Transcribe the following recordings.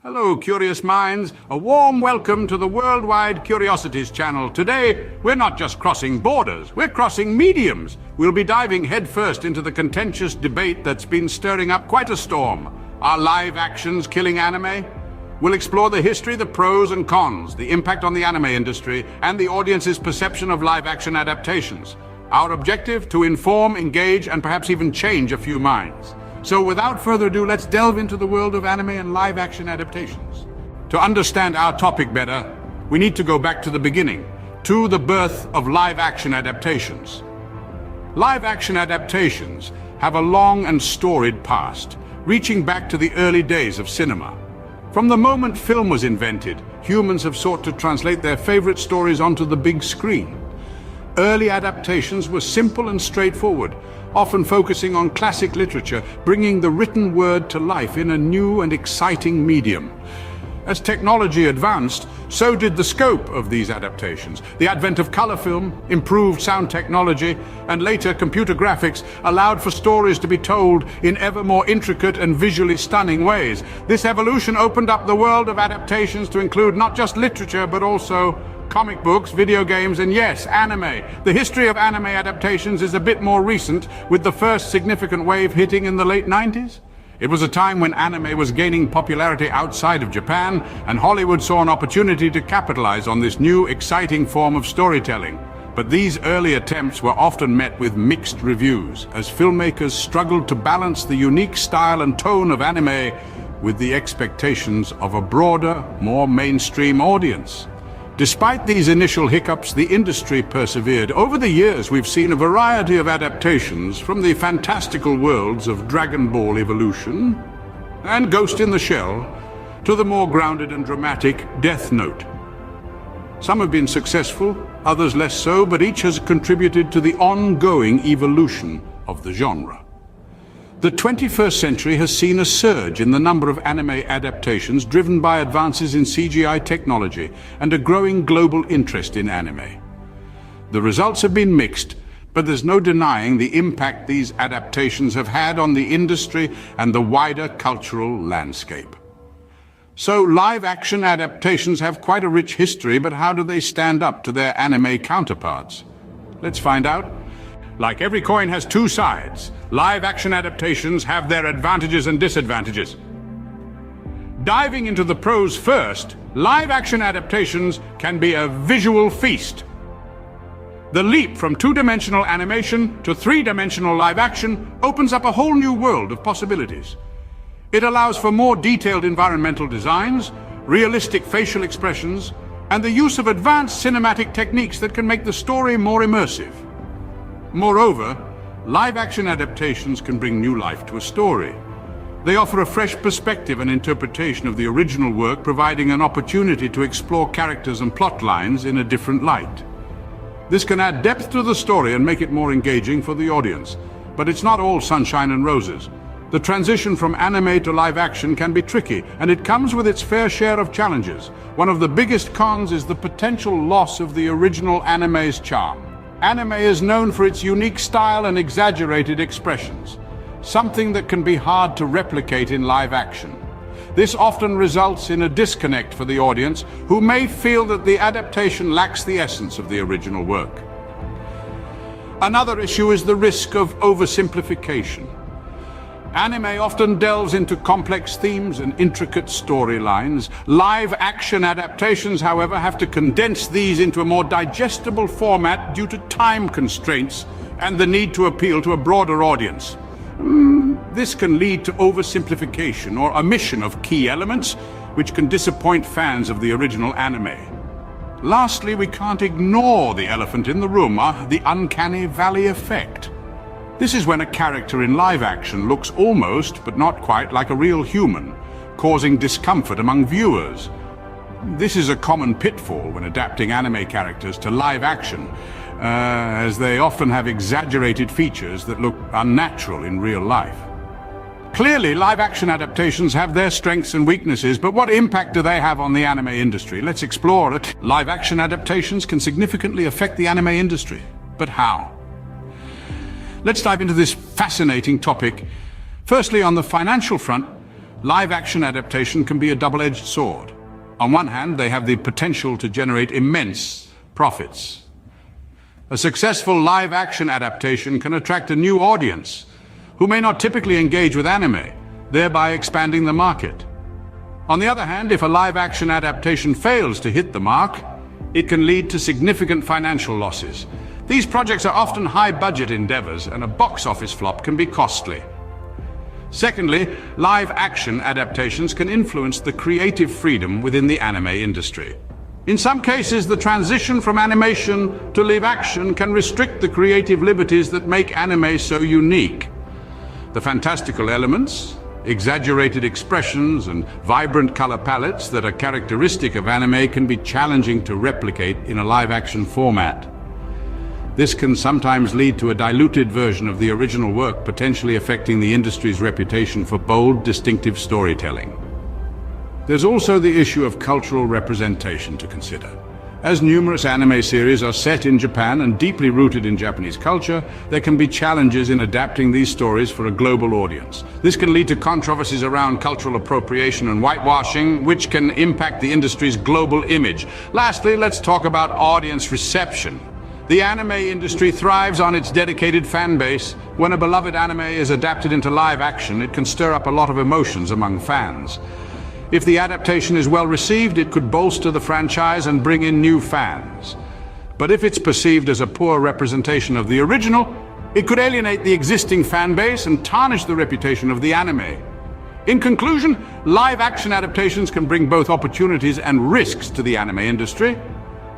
Hello, curious minds. A warm welcome to the Worldwide Curiosities channel. Today, we're not just crossing borders, we're crossing mediums. We'll be diving headfirst into the contentious debate that's been stirring up quite a storm. Are live actions killing anime? We'll explore the history, the pros and cons, the impact on the anime industry, and the audience's perception of live-action adaptations. Our objective, to inform, engage, and perhaps even change a few minds. So without further ado, let's delve into the world of anime and live-action adaptations. To understand our topic better, we need to go back to the beginning, to the birth of live-action adaptations. Live-action adaptations have a long and storied past, reaching back to the early days of cinema. From the moment film was invented, humans have sought to translate their favorite stories onto the big screen. Early adaptations were simple and straightforward, often focusing on classic literature, bringing the written word to life in a new and exciting medium. As technology advanced, so did the scope of these adaptations. The advent of color film, improved sound technology, and later computer graphics allowed for stories to be told in ever more intricate and visually stunning ways. This evolution opened up the world of adaptations to include not just literature, but also comic books, video games, and yes, anime. The history of anime adaptations is a bit more recent, with the first significant wave hitting in the late 90s. It was a time when anime was gaining popularity outside of Japan, and Hollywood saw an opportunity to capitalize on this new, exciting form of storytelling. But these early attempts were often met with mixed reviews, as filmmakers struggled to balance the unique style and tone of anime with the expectations of a broader, more mainstream audience. Despite these initial hiccups, the industry persevered. Over the years, we've seen a variety of adaptations, from the fantastical worlds of Dragon Ball Evolution and Ghost in the Shell to the more grounded and dramatic Death Note. Some have been successful, others less so, but each has contributed to the ongoing evolution of the genre. The 21st century has seen a surge in the number of anime adaptations driven by advances in CGI technology and a growing global interest in anime. The results have been mixed, but there's no denying the impact these adaptations have had on the industry and the wider cultural landscape. So live-action adaptations have quite a rich history, but how do they stand up to their anime counterparts? Let's find out. Like every coin has two sides, live-action adaptations have their advantages and disadvantages. Diving into the pros first, live-action adaptations can be a visual feast. The leap from two-dimensional animation to three-dimensional live-action opens up a whole new world of possibilities. It allows for more detailed environmental designs, realistic facial expressions, and the use of advanced cinematic techniques that can make the story more immersive. Moreover, live-action adaptations can bring new life to a story. They offer a fresh perspective and interpretation of the original work, providing an opportunity to explore characters and plot lines in a different light. This can add depth to the story and make it more engaging for the audience. But it's not all sunshine and roses. The transition from anime to live-action can be tricky, and it comes with its fair share of challenges. One of the biggest cons is the potential loss of the original anime's charm. Anime is known for its unique style and exaggerated expressions, something that can be hard to replicate in live action. This often results in a disconnect for the audience, who may feel that the adaptation lacks the essence of the original work. Another issue is the risk of oversimplification. Anime often delves into complex themes and intricate storylines. Live-action adaptations, however, have to condense these into a more digestible format due to time constraints and the need to appeal to a broader audience. This can lead to oversimplification or omission of key elements, which can disappoint fans of the original anime. Lastly, we can't ignore the elephant in the room, the uncanny valley effect. This is when a character in live action looks almost, but not quite, like a real human, causing discomfort among viewers. This is a common pitfall when adapting anime characters to live action, as they often have exaggerated features that look unnatural in real life. Clearly, live-action adaptations have their strengths and weaknesses, but what impact do they have on the anime industry? Let's explore it. Live-action adaptations can significantly affect the anime industry, but how? Let's dive into this fascinating topic. Firstly, on the financial front, live-action adaptation can be a double-edged sword. On one hand, they have the potential to generate immense profits. A successful live-action adaptation can attract a new audience who may not typically engage with anime, thereby expanding the market. On the other hand, if a live-action adaptation fails to hit the mark, it can lead to significant financial losses. These projects are often high-budget endeavors, and a box office flop can be costly. Secondly, live-action adaptations can influence the creative freedom within the anime industry. In some cases, the transition from animation to live-action can restrict the creative liberties that make anime so unique. The fantastical elements, exaggerated expressions, and vibrant color palettes that are characteristic of anime can be challenging to replicate in a live-action format. This can sometimes lead to a diluted version of the original work, potentially affecting the industry's reputation for bold, distinctive storytelling. There's also the issue of cultural representation to consider. As numerous anime series are set in Japan and deeply rooted in Japanese culture, there can be challenges in adapting these stories for a global audience. This can lead to controversies around cultural appropriation and whitewashing, which can impact the industry's global image. Lastly, let's talk about audience reception. The anime industry thrives on its dedicated fan base. When a beloved anime is adapted into live action, it can stir up a lot of emotions among fans. If the adaptation is well received, it could bolster the franchise and bring in new fans. But if it's perceived as a poor representation of the original, it could alienate the existing fan base and tarnish the reputation of the anime. In conclusion, live-action adaptations can bring both opportunities and risks to the anime industry.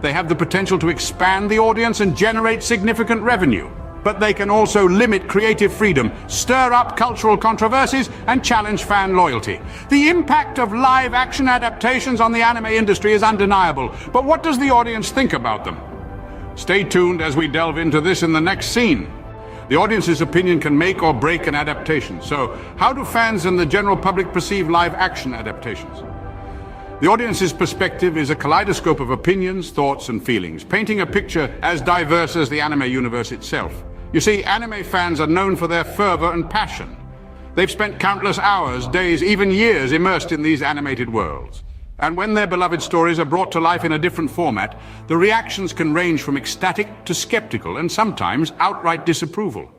They have the potential to expand the audience and generate significant revenue. But they can also limit creative freedom, stir up cultural controversies, and challenge fan loyalty. The impact of live-action adaptations on the anime industry is undeniable, but what does the audience think about them? Stay tuned as we delve into this in the next scene. The audience's opinion can make or break an adaptation. So, how do fans and the general public perceive live-action adaptations? The audience's perspective is a kaleidoscope of opinions, thoughts, and feelings, painting a picture as diverse as the anime universe itself. You see, anime fans are known for their fervor and passion. They've spent countless hours, days, even years immersed in these animated worlds. And when their beloved stories are brought to life in a different format, the reactions can range from ecstatic to skeptical and sometimes outright disapproval.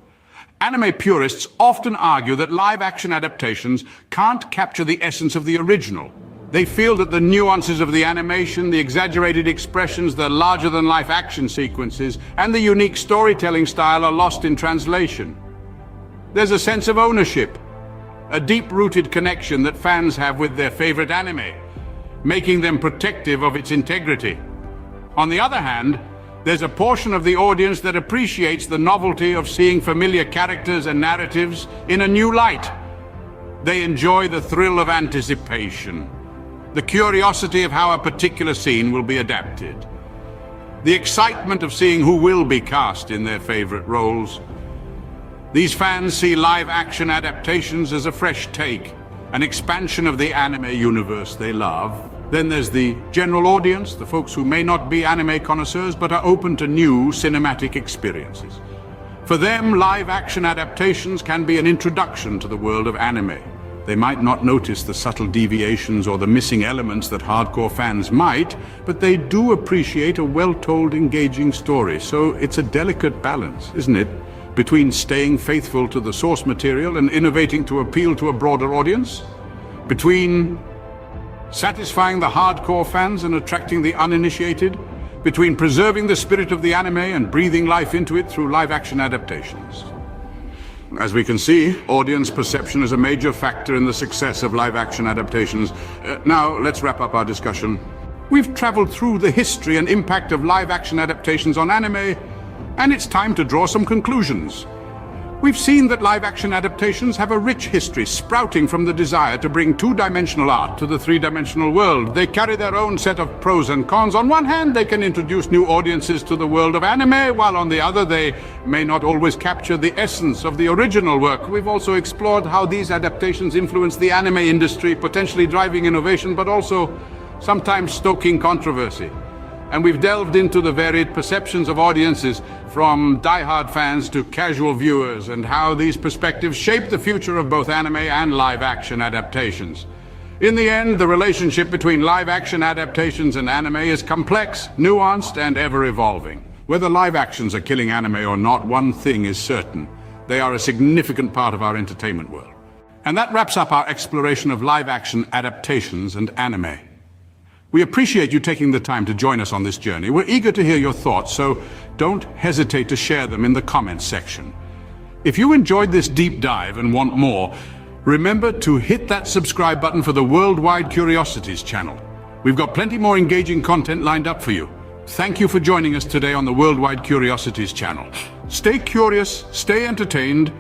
Anime purists often argue that live-action adaptations can't capture the essence of the original. They feel that the nuances of the animation, the exaggerated expressions, the larger-than-life action sequences, and the unique storytelling style are lost in translation. There's a sense of ownership, a deep-rooted connection that fans have with their favorite anime, making them protective of its integrity. On the other hand, there's a portion of the audience that appreciates the novelty of seeing familiar characters and narratives in a new light. They enjoy the thrill of anticipation, the curiosity of how a particular scene will be adapted, the excitement of seeing who will be cast in their favorite roles. These fans see live-action adaptations as a fresh take, an expansion of the anime universe they love. Then there's the general audience, the folks who may not be anime connoisseurs but are open to new cinematic experiences. For them, live-action adaptations can be an introduction to the world of anime. They might not notice the subtle deviations or the missing elements that hardcore fans might, but they do appreciate a well-told, engaging story. So it's a delicate balance, isn't it, between staying faithful to the source material and innovating to appeal to a broader audience? Between satisfying the hardcore fans and attracting the uninitiated? Between preserving the spirit of the anime and breathing life into it through live-action adaptations? As we can see, audience perception is a major factor in the success of live-action adaptations. Now, let's wrap up our discussion. We've traveled through the history and impact of live-action adaptations on anime, and it's time to draw some conclusions. We've seen that live-action adaptations have a rich history sprouting from the desire to bring two-dimensional art to the three-dimensional world. They carry their own set of pros and cons. On one hand, they can introduce new audiences to the world of anime, while on the other, they may not always capture the essence of the original work. We've also explored how these adaptations influence the anime industry, potentially driving innovation, but also sometimes stoking controversy. and we've delved into the varied perceptions of audiences, from die-hard fans to casual viewers, and how these perspectives shape the future of both anime and live-action adaptations. In the end, the relationship between live-action adaptations and anime is complex, nuanced, and ever-evolving. Whether live actions are killing anime or not, one thing is certain: they are a significant part of our entertainment world. And that wraps up our exploration of live-action adaptations and anime. We appreciate you taking the time to join us on this journey. We're eager to hear your thoughts, so don't hesitate to share them in the comments section. If you enjoyed this deep dive and want more, remember to hit that subscribe button for the Worldwide Curiosities channel. We've got plenty more engaging content lined up for you. Thank you for joining us today on the Worldwide Curiosities channel. Stay curious, stay entertained,